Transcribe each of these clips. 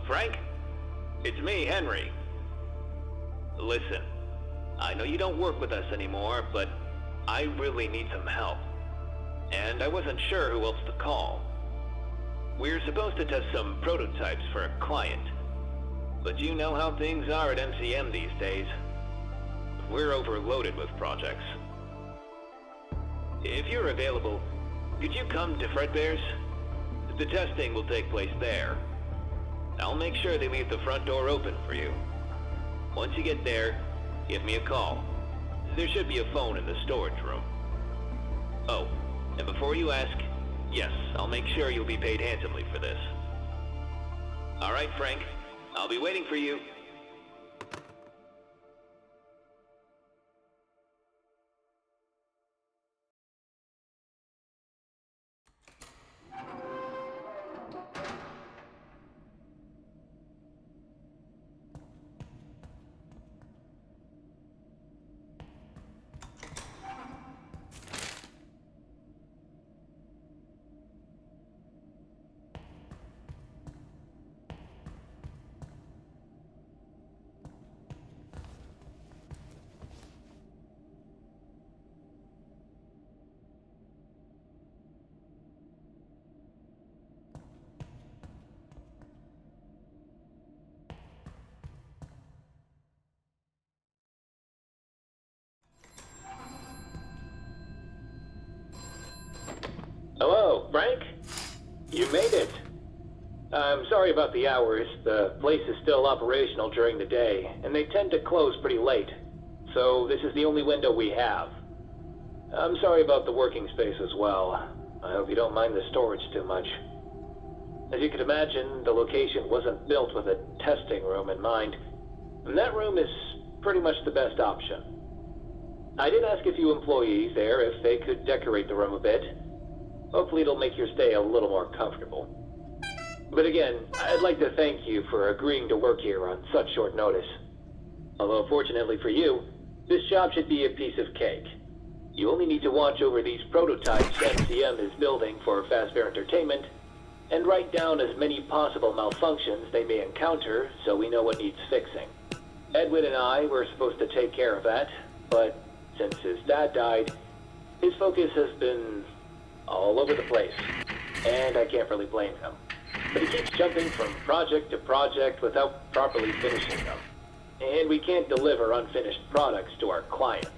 Frank? It's me, Henry. Listen, I know you don't work with us anymore, but I really need some help. And I wasn't sure who else to call. We're supposed to test some prototypes for a client. But you know how things are at MCM these days. We're overloaded with projects. If you're available, could you come to Fredbear's? The testing will take place there. I'll make sure they leave the front door open for you. Once you get there, give me a call. There should be a phone in the storage room. Oh, and before you ask, yes, I'll make sure you'll be paid handsomely for this. All right, Frank. I'll be waiting for you. Hello, Frank? You made it. I'm sorry about the hours. The place is still operational during the day, and they tend to close pretty late. So this is the only window we have. I'm sorry about the working space as well. I hope you don't mind the storage too much. As you can imagine, the location wasn't built with a testing room in mind, and that room is pretty much the best option. I did ask a few employees there if they could decorate the room a bit. Hopefully it'll make your stay a little more comfortable. But again, I'd like to thank you for agreeing to work here on such short notice. Although fortunately for you, this job should be a piece of cake. You only need to watch over these prototypes MCM is building for Fazbear Entertainment, and write down as many possible malfunctions they may encounter so we know what needs fixing. Edwin and I were supposed to take care of that, but since his dad died, his focus has been all over the place, and I can't really blame him. But he keeps jumping from project to project without properly finishing them. And we can't deliver unfinished products to our clients,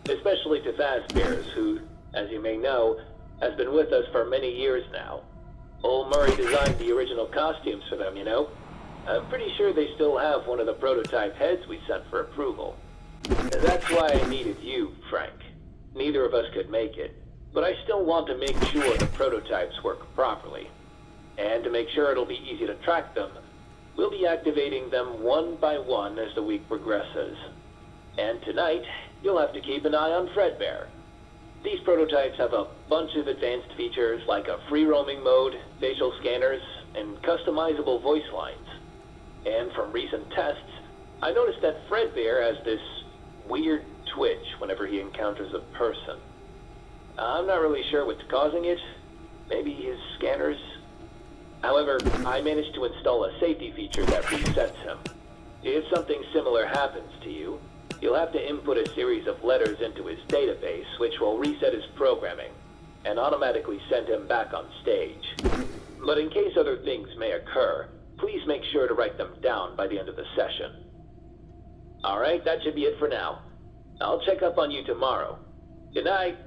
especially to Fazbear's, who, as you may know, has been with us for many years now. Old Murray designed the original costumes for them, you know. I'm pretty sure they still have one of the prototype heads we sent for approval. That's why I needed you, Frank. Neither of us could make it, but I still want to make sure the prototypes work properly. And to make sure it'll be easy to track them, we'll be activating them one by one as the week progresses. And tonight, you'll have to keep an eye on Fredbear. These prototypes have a bunch of advanced features like a free roaming mode, facial scanners, and customizable voice lines. And from recent tests, I noticed that Fredbear has this weird twitch whenever he encounters a person. I'm not really sure what's causing it. Maybe his scanners. However, I managed to install a safety feature that resets him. If something similar happens to you, you'll have to input a series of letters into his database, which will reset his programming and automatically send him back on stage. But in case other things may occur, please make sure to write them down by the end of the session. Alright, that should be it for now. I'll check up on you tomorrow. Good night.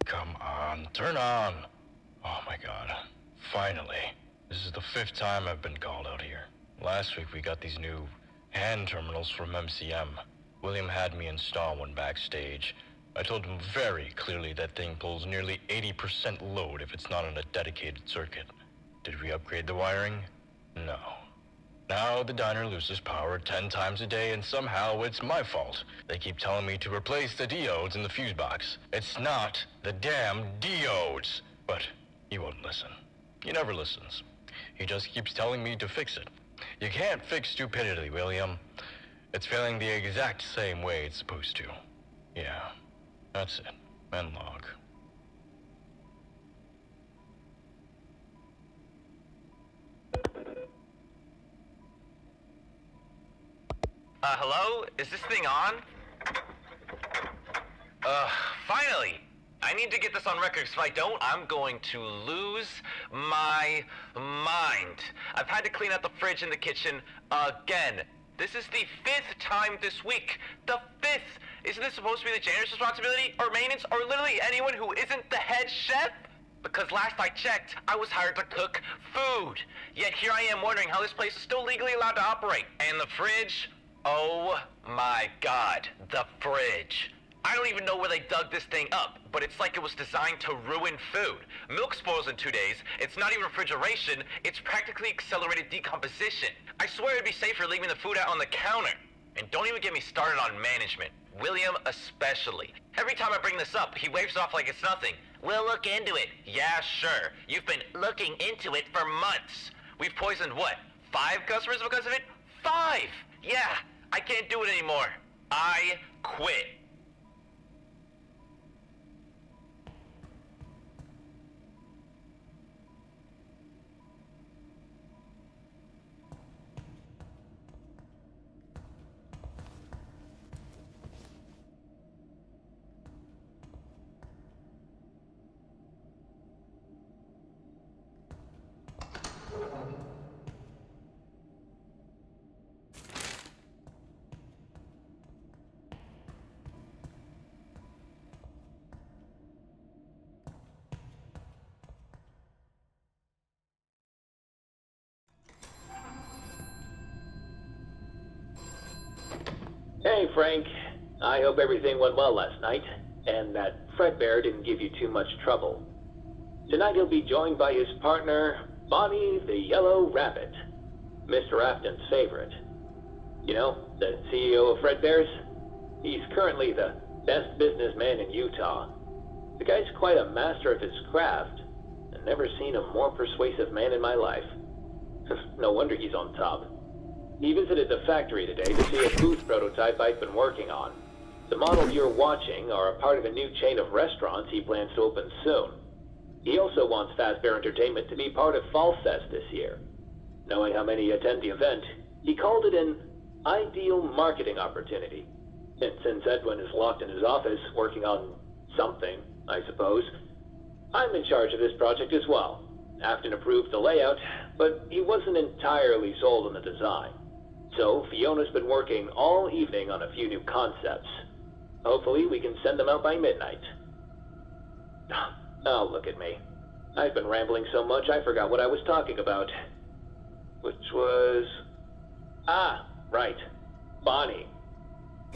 Come on, turn on. Oh my god. Finally. This is the 5th time I've been called out here. Last week we got these new hand terminals from MCM. William had me install one backstage. I told him very clearly that thing pulls nearly 80% load if it's not on a dedicated circuit. Did we upgrade the wiring? No. Now the diner loses power 10 times a day and somehow it's my fault. They keep telling me to replace the diodes in the fuse box. It's not the damn diodes. But he won't listen. He never listens. He just keeps telling me to fix it. You can't fix stupidity, William. It's failing the exact same way it's supposed to. Yeah, that's it. And log. Hello? Is this thing on? Finally! I need to get this on record, because if I don't, I'm going to lose my mind. I've had to clean out the fridge in the kitchen again. This is the 5th time this week. The 5th! Isn't this supposed to be the janitor's responsibility, or maintenance, or literally anyone who isn't the head chef? Because last I checked, I was hired to cook food. Yet here I am wondering how this place is still legally allowed to operate. And the fridge? Oh my god, the fridge. I don't even know where they dug this thing up, but it's like it was designed to ruin food. Milk spoils in 2 days. It's not even refrigeration. It's practically accelerated decomposition. I swear it'd be safer leaving the food out on the counter. And don't even get me started on management. William especially. Every time I bring this up, he waves off like it's nothing. We'll look into it. Yeah, sure. You've been looking into it for months. We've poisoned what? 5 customers because of it? 5! Yeah, I can't do it anymore. I quit. Hey, Frank. I hope everything went well last night, and that Fredbear didn't give you too much trouble. Tonight he'll be joined by his partner, Bonnie the Yellow Rabbit, Mr. Afton's favorite. You know, the CEO of Fredbear's? He's currently the best businessman in Utah. The guy's quite a master of his craft. I've never seen a more persuasive man in my life. No wonder he's on top. He visited the factory today to see a booth prototype I've been working on. The models you're watching are a part of a new chain of restaurants he plans to open soon. He also wants Fazbear Entertainment to be part of Fall Fest this year. Knowing how many attend the event, he called it an ideal marketing opportunity. And since Edwin is locked in his office working on something, I suppose, I'm in charge of this project as well. Afton approved the layout, but he wasn't entirely sold on the design. So Fiona's been working all evening on a few new concepts. Hopefully we can send them out by midnight. Oh, look at me. I've been rambling so much I forgot what I was talking about. Which was... right. Bonnie.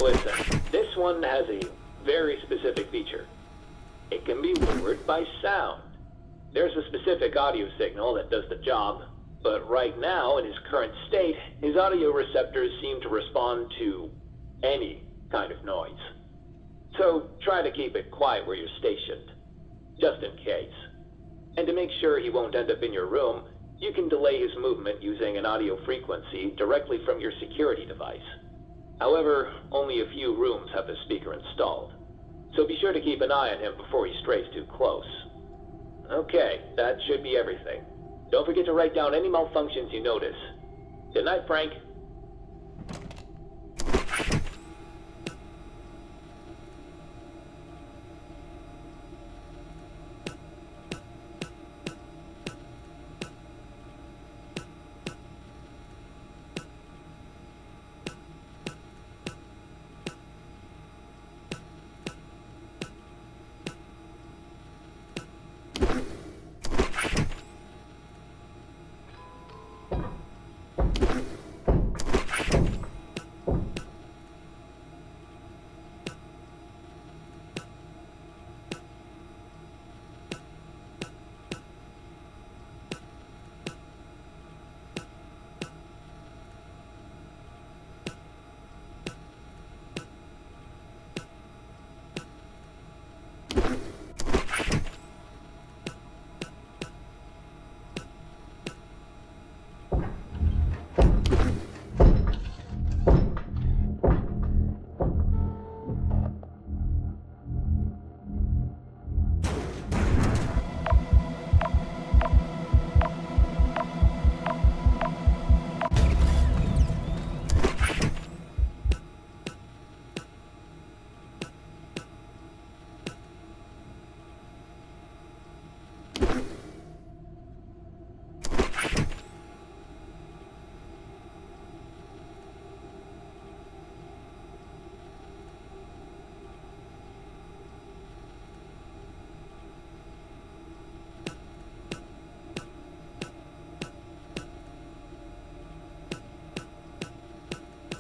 Listen, this one has a very specific feature. It can be lured by sound. There's a specific audio signal that does the job, but right now, in his current state, his audio receptors seem to respond to any kind of noise. So try to keep it quiet where you're stationed, just in case. And to make sure he won't end up in your room, you can delay his movement using an audio frequency directly from your security device. However, only a few rooms have the speaker installed, so be sure to keep an eye on him before he strays too close. Okay, that should be everything. Don't forget to write down any malfunctions you notice. Good night, Frank.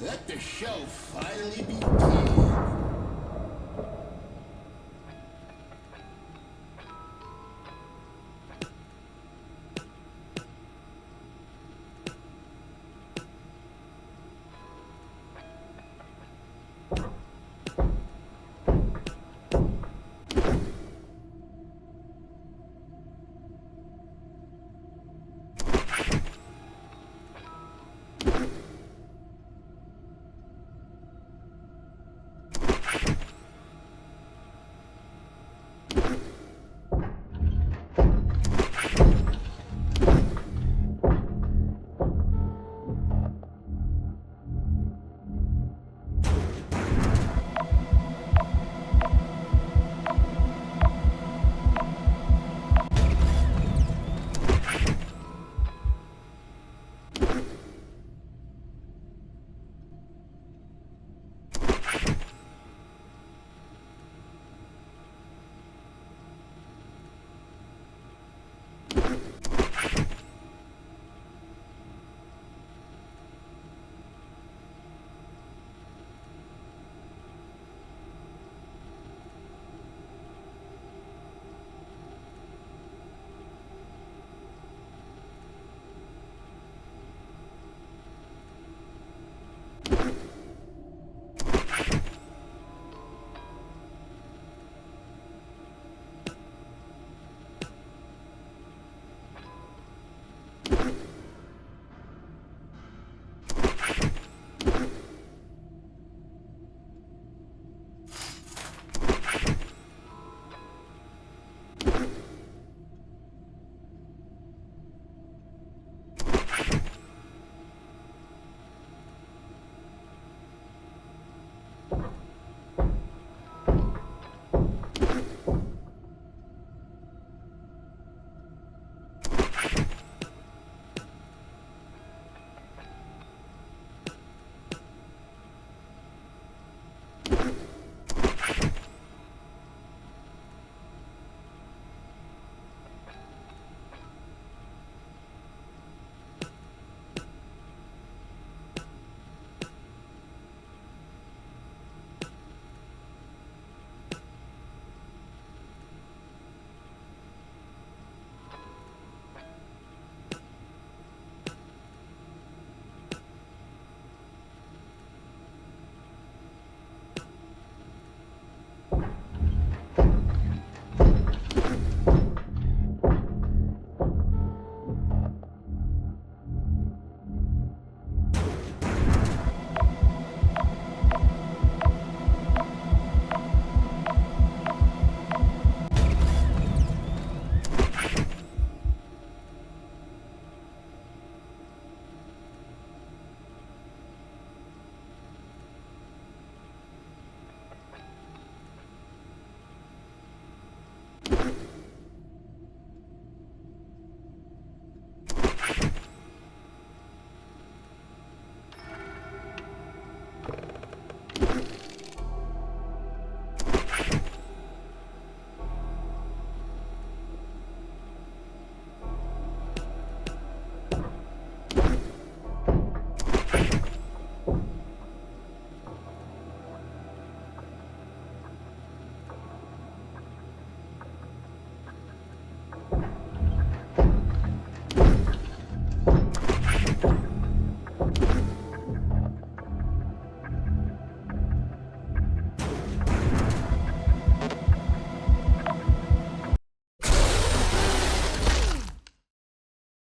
Let the show finally begin.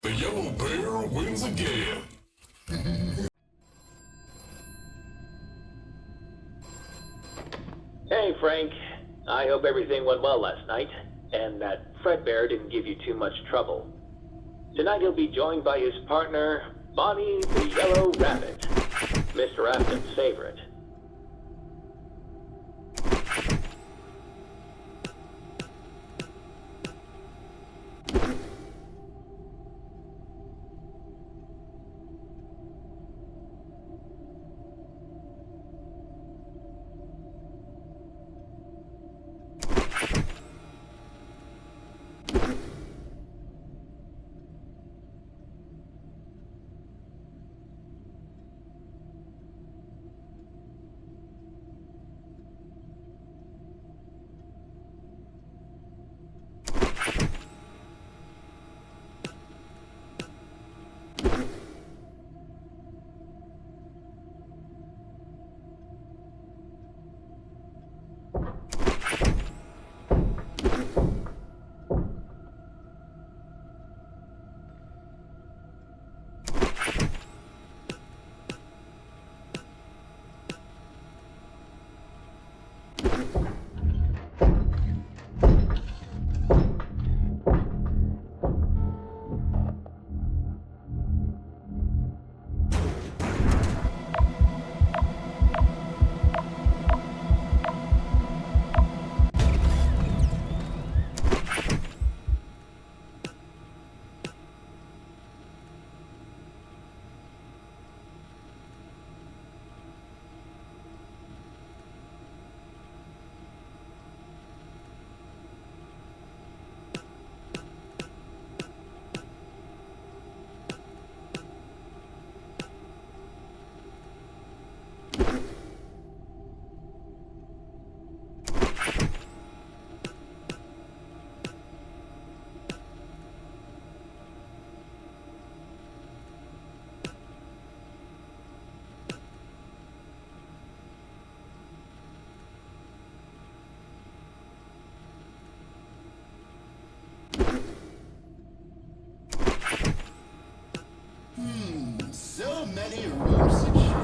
The yellow bear wins again. Hey, Frank. I hope everything went well last night, and that Fredbear didn't give you too much trouble. Tonight he'll be joined by his partner, Bonnie the Yellow Rabbit, Mr. Afton's favorite. So many ropes to shake.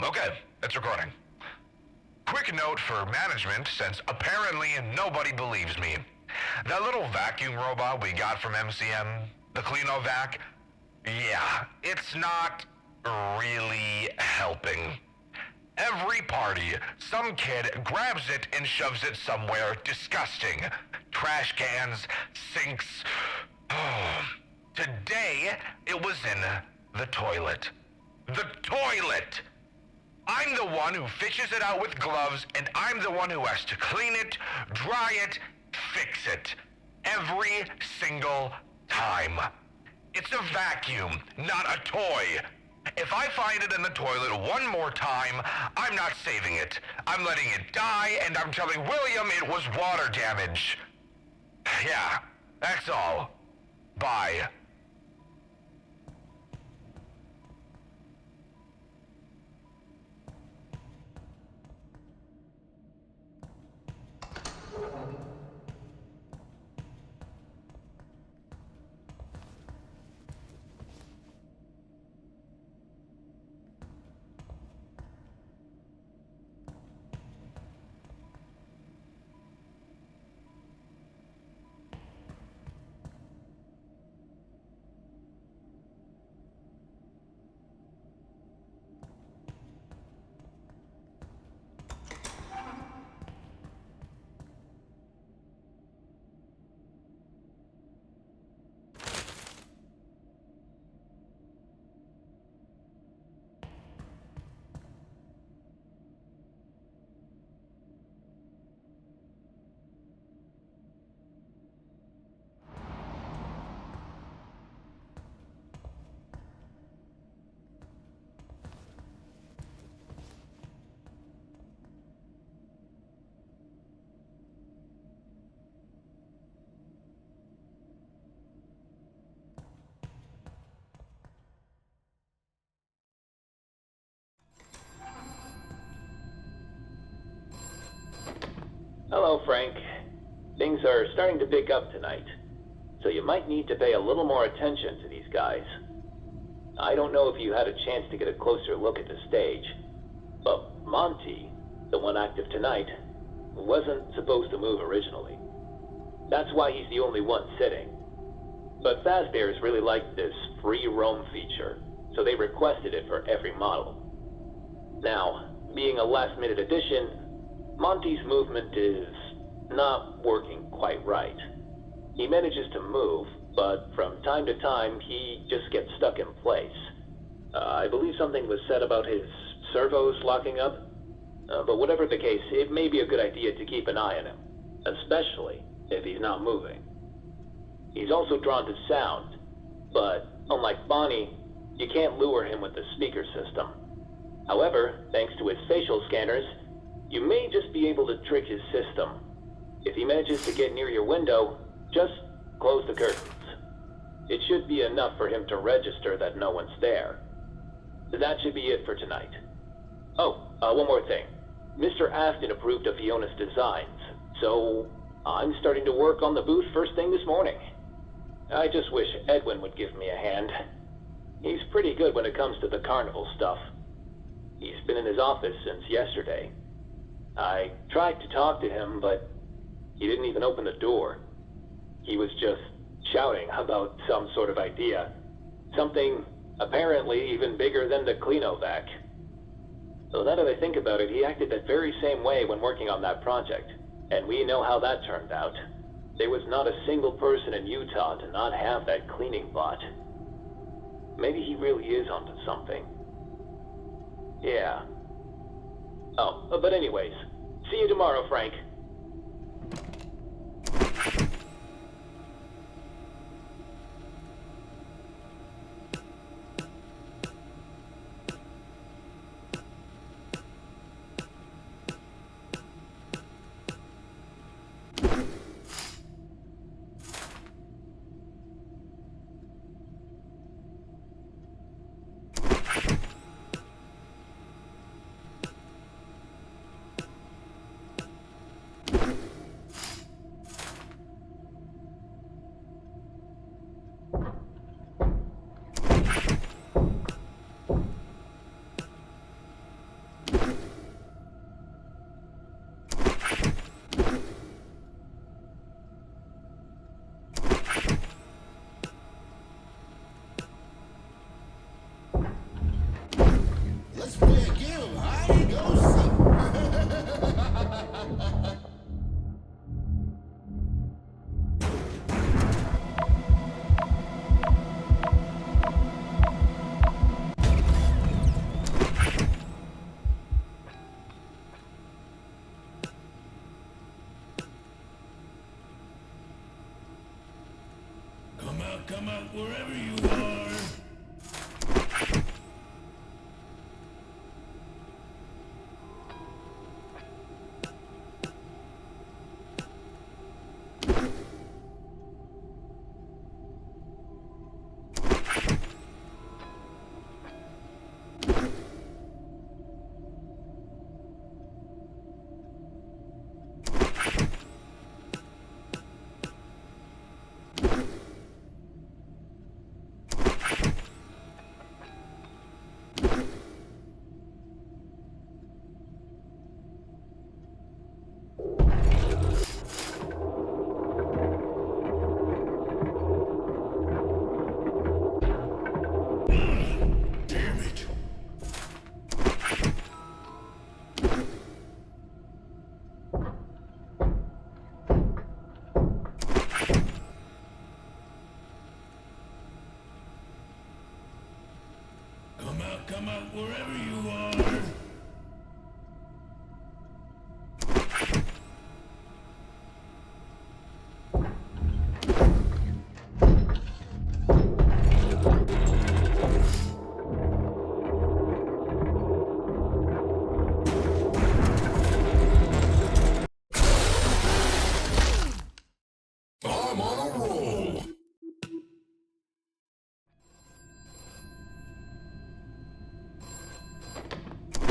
Okay, it's recording. Quick note for management, since apparently nobody believes me. That little vacuum robot we got from MCM, the Cleanovac, yeah, it's not really helping. Every party, some kid grabs it and shoves it somewhere disgusting. Trash cans, sinks. Today, it was in the toilet. The toilet! I'm the one who fishes it out with gloves, and I'm the one who has to clean it, dry it, fix it. Every single time. It's a vacuum, not a toy. If I find it in the toilet one more time, I'm not saving it. I'm letting it die, and I'm telling William it was water damage. Yeah, that's all. Bye. Hello, Frank. Things are starting to pick up tonight, so you might need to pay a little more attention to these guys. I don't know if you had a chance to get a closer look at the stage, but Monty, the one active tonight, wasn't supposed to move originally. That's why he's the only one sitting. But Fazbear's really liked this free roam feature, so they requested it for every model. Now, being a last-minute addition, Monty's movement is not working quite right. He manages to move, but from time to time, he just gets stuck in place. I believe something was said about his servos locking up. But whatever the case, it may be a good idea to keep an eye on him, especially if he's not moving. He's also drawn to sound, But unlike Bonnie, you can't lure him with the speaker system. However, thanks to his facial scanners, you may just be able to trick his system. If he manages to get near your window, just close the curtains. It should be enough for him to register that no one's there. That should be it for tonight. Oh, one more thing. Mr. Aston approved of Fiona's designs, so I'm starting to work on the booth first thing this morning. I just wish Edwin would give me a hand. He's pretty good when it comes to the carnival stuff. He's been in his office since yesterday. I tried to talk to him, but he didn't even open the door. He was just shouting about some sort of idea. Something apparently even bigger than the Cleanovac. So now that I think about it, he acted that very same way when working on that project. And we know how that turned out. There was not a single person in Utah to not have that cleaning bot. Maybe he really is onto something. Yeah. Oh, but anyways, see you tomorrow, Frank. Let's play a game of hide and go seek. Come out, wherever you are. Damn it. Come out, wherever you are. I'm on a roll.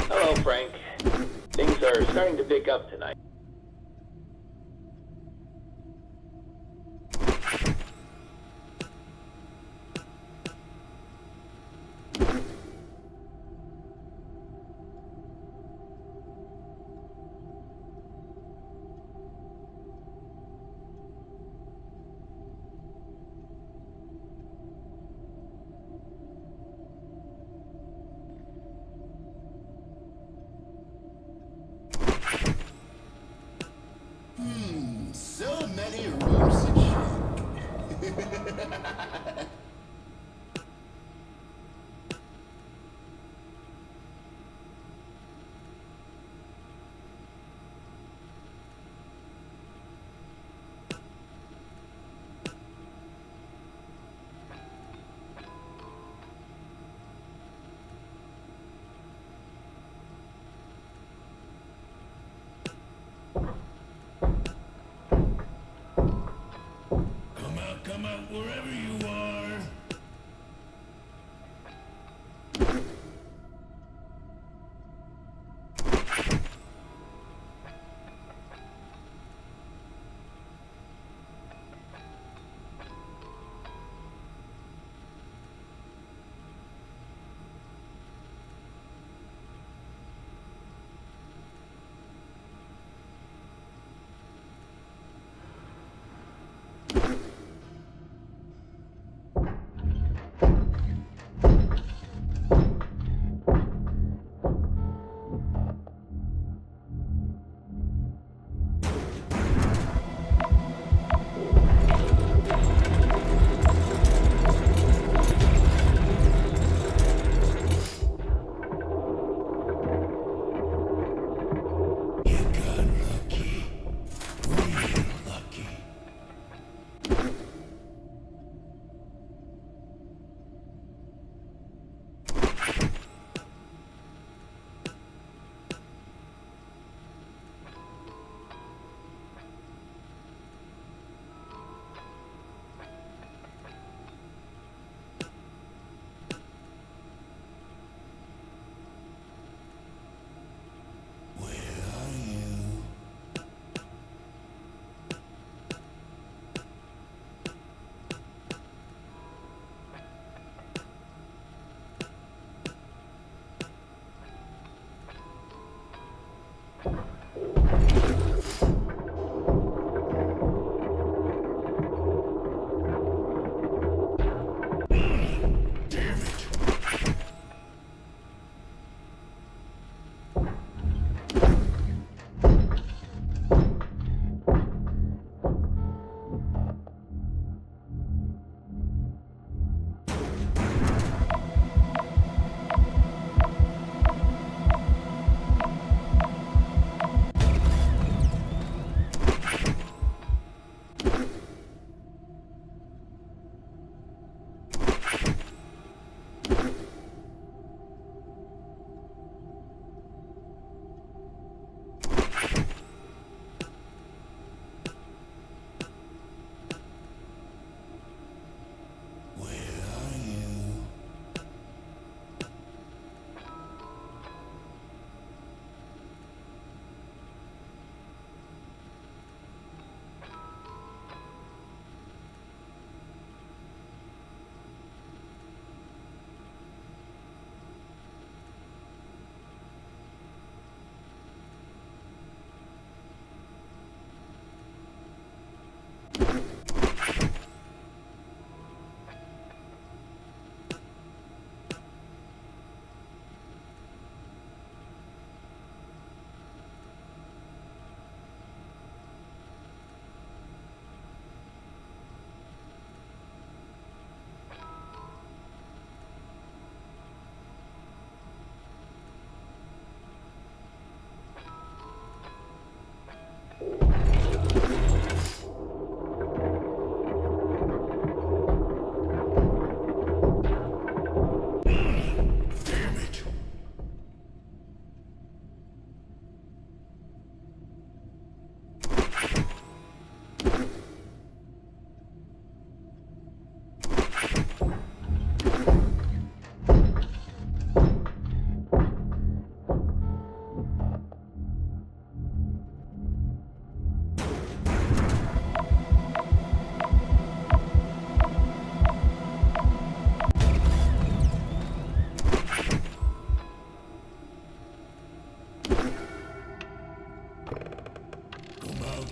Hello, Frank. Things are starting to pick up tonight.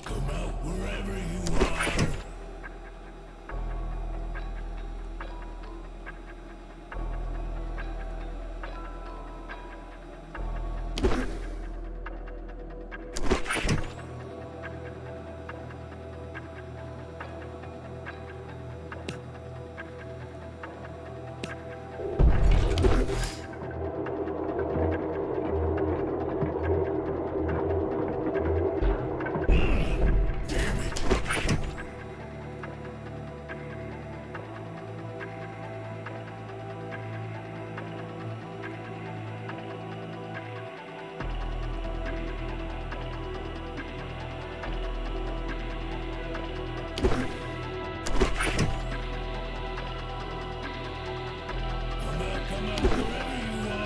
come out wherever you are. Come out wherever you are.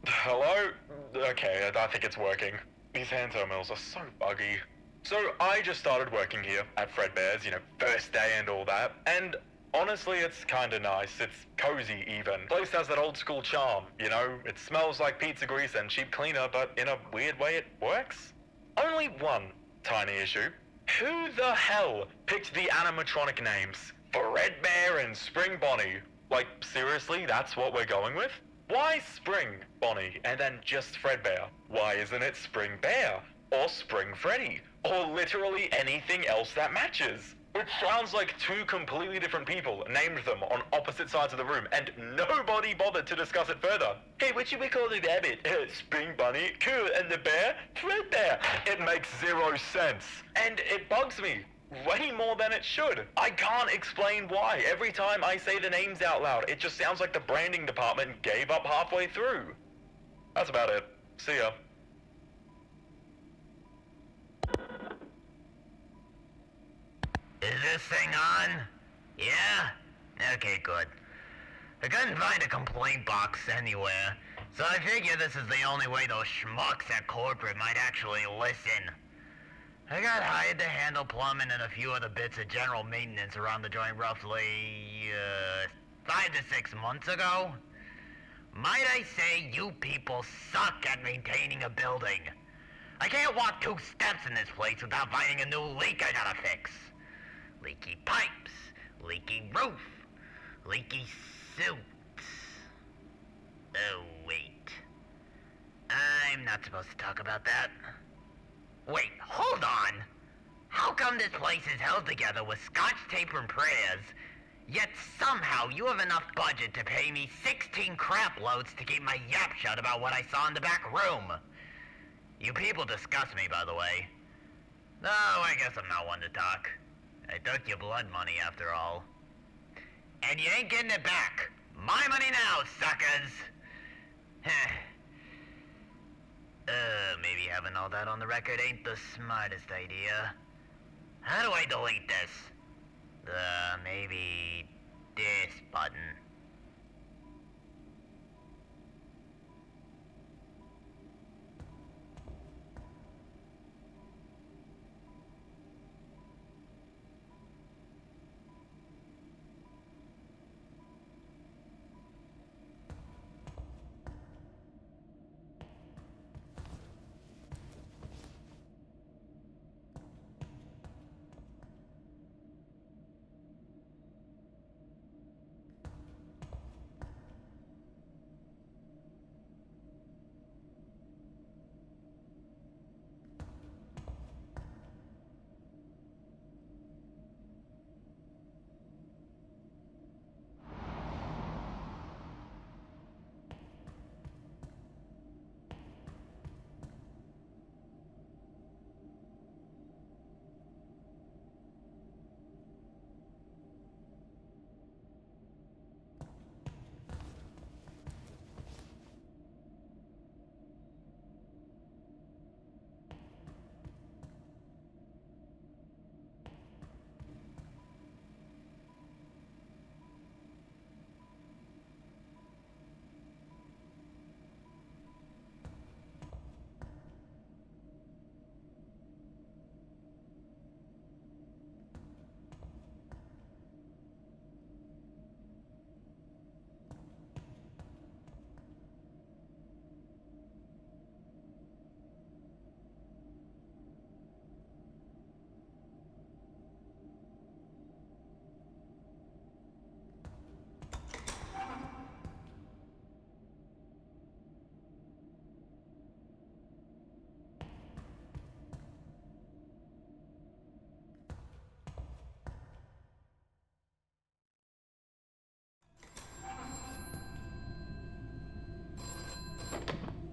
Hello? Okay, I think it's working. These hand terminals are so buggy. So I just started working here at Fredbear's, first day and all that. And honestly, it's kinda nice. It's cozy even. Place has that old school charm, It smells like pizza grease and cheap cleaner, but in a weird way it works. Only one tiny issue. Who the hell picked the animatronic names? Fredbear and Spring Bonnie. Like, seriously, that's what we're going with? Why Spring Bonnie and then just Fredbear? Why isn't it Spring Bear? or Spring Freddy, or literally anything else that matches. It sounds like two completely different people named them on opposite sides of the room, and nobody bothered to discuss it further. Hey, what should we call the rabbit? Spring Bunny? Cool. And the bear? Fredbear. It makes zero sense. And it bugs me way more than it should. I can't explain why. Every time I say the names out loud, it just sounds like the branding department gave up halfway through. That's about it. See ya. Is this thing on? Yeah? Okay, good. I couldn't find a complaint box anywhere, so I figure this is the only way those schmucks at corporate might actually listen. I got hired to handle plumbing and a few other bits of general maintenance around the joint roughly, 5 to 6 months ago. Might I say you people suck at maintaining a building. I can't walk 2 steps in this place without finding a new leak I gotta fix. Leaky pipes, leaky roof, leaky suits. Oh, wait. I'm not supposed to talk about that. Wait, hold on! How come this place is held together with scotch tape and prayers, yet somehow you have enough budget to pay me 16 crap loads to keep my yap shut about what I saw in the back room? You people disgust me, by the way. No, I guess I'm not one to talk. I took your blood money after all. And you ain't getting it back. My money now, suckers! Maybe having all that on the record ain't the smartest idea. How do I delete this? Maybe this button.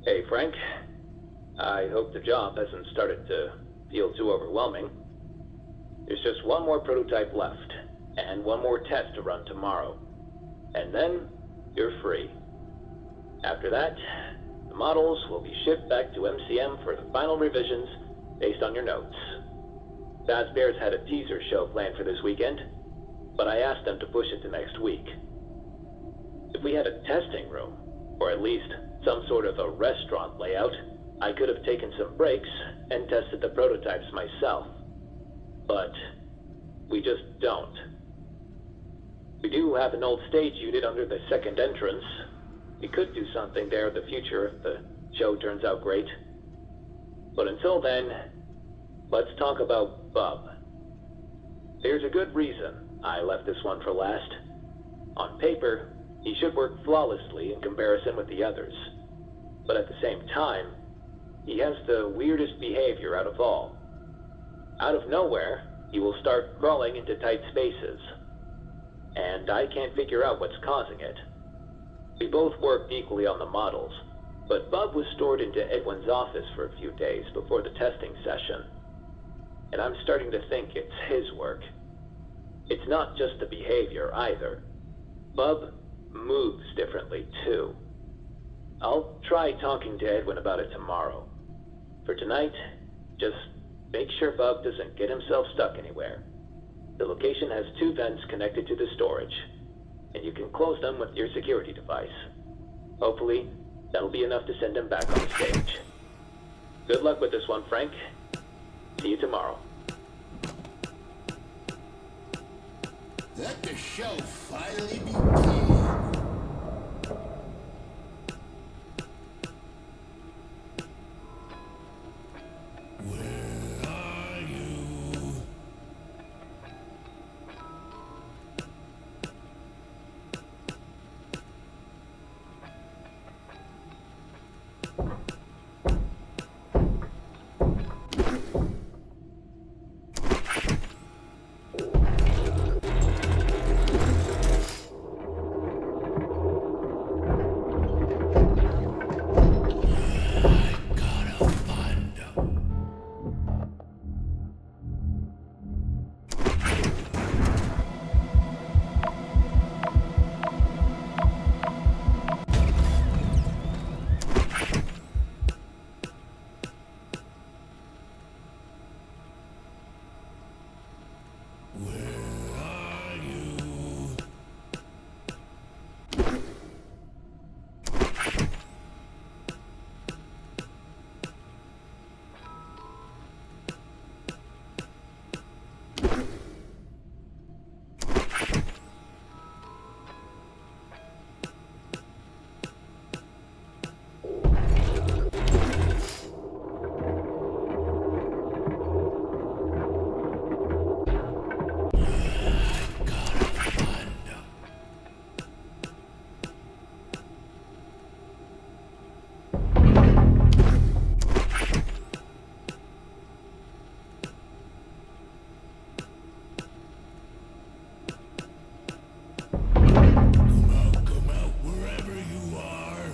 Hey, Frank. I hope the job hasn't started to feel too overwhelming. There's just one more prototype left, and one more test to run tomorrow. And then, you're free. After that, the models will be shipped back to MCM for the final revisions based on your notes. Fazbear's had a teaser show planned for this weekend, but I asked them to push it to next week. If we had a testing room, or at least some sort of a restaurant layout, I could have taken some breaks and tested the prototypes myself. But we just don't. We do have an old stage unit under the second entrance. We could do something there in the future if the show turns out great. But until then, let's talk about Bub. There's a good reason I left this one for last. On paper, he should work flawlessly in comparison with the others. But at the same time, he has the weirdest behavior out of all. Out of nowhere, he will start crawling into tight spaces. And I can't figure out what's causing it. We both worked equally on the models, but Bub was stored into Edwin's office for a few days before the testing session. And I'm starting to think it's his work. It's not just the behavior either. Bub moves differently too. I'll try talking to Edwin about it tomorrow. For tonight, just make sure Bub doesn't get himself stuck anywhere. The location has 2 vents connected to the storage, and you can close them with your security device. Hopefully, that'll be enough to send him back on the stage. Good luck with this one, Frank. See you tomorrow. Let the show finally begin. Where are you? Come out wherever you are.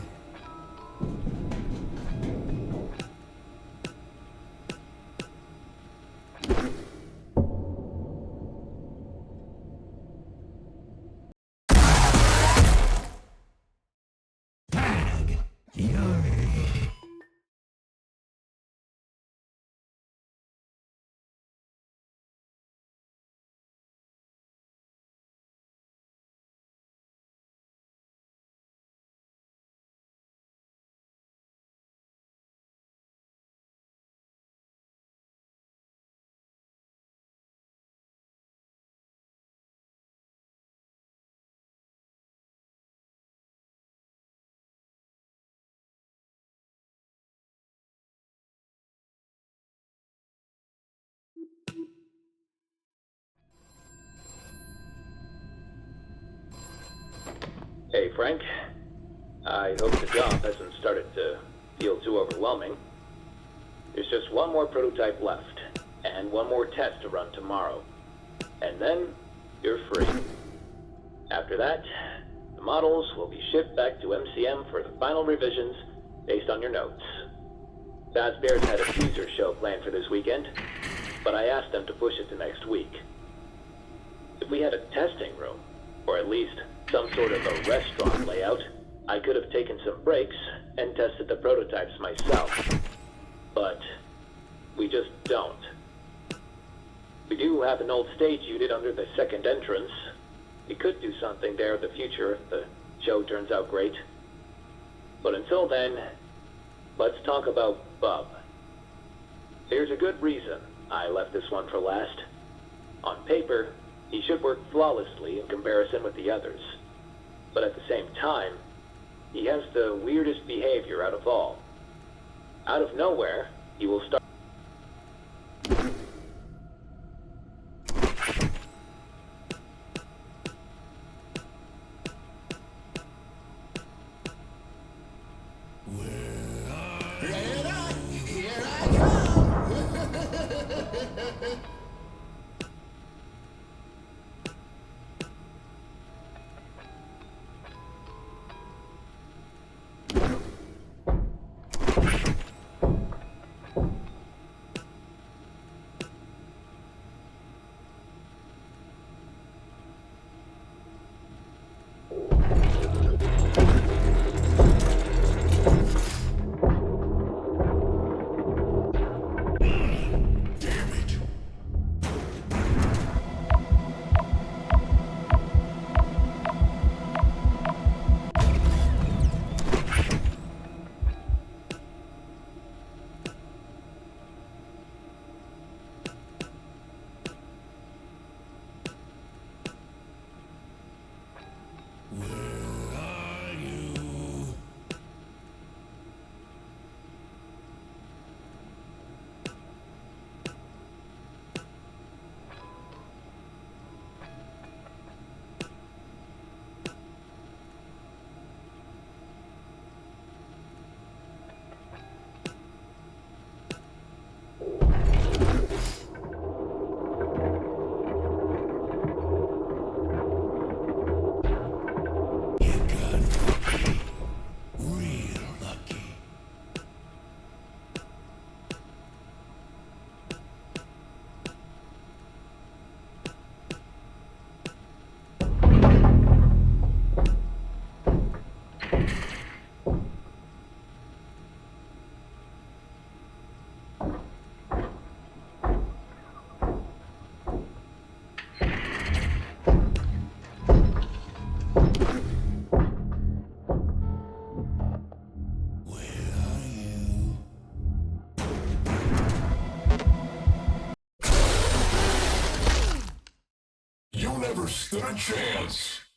Hey, Frank. I hope the job hasn't started to feel too overwhelming. There's just one more prototype left, and one more test to run tomorrow. And then, you're free. After that, the models will be shipped back to MCM for the final revisions based on your notes. Fazbear's had a teaser show planned for this weekend, but I asked them to push it to next week. If we had a testing room, or at least some sort of a restaurant layout, I could have taken some breaks and tested the prototypes myself. But we just don't. We do have an old stage unit under the second entrance. We could do something there in the future if the show turns out great. But until then, let's talk about Bub. There's a good reason I left this one for last. On paper, he should work flawlessly in comparison with the others. But at the same time, he has the weirdest behavior out of all. Out of nowhere, he will start... never stood a chance.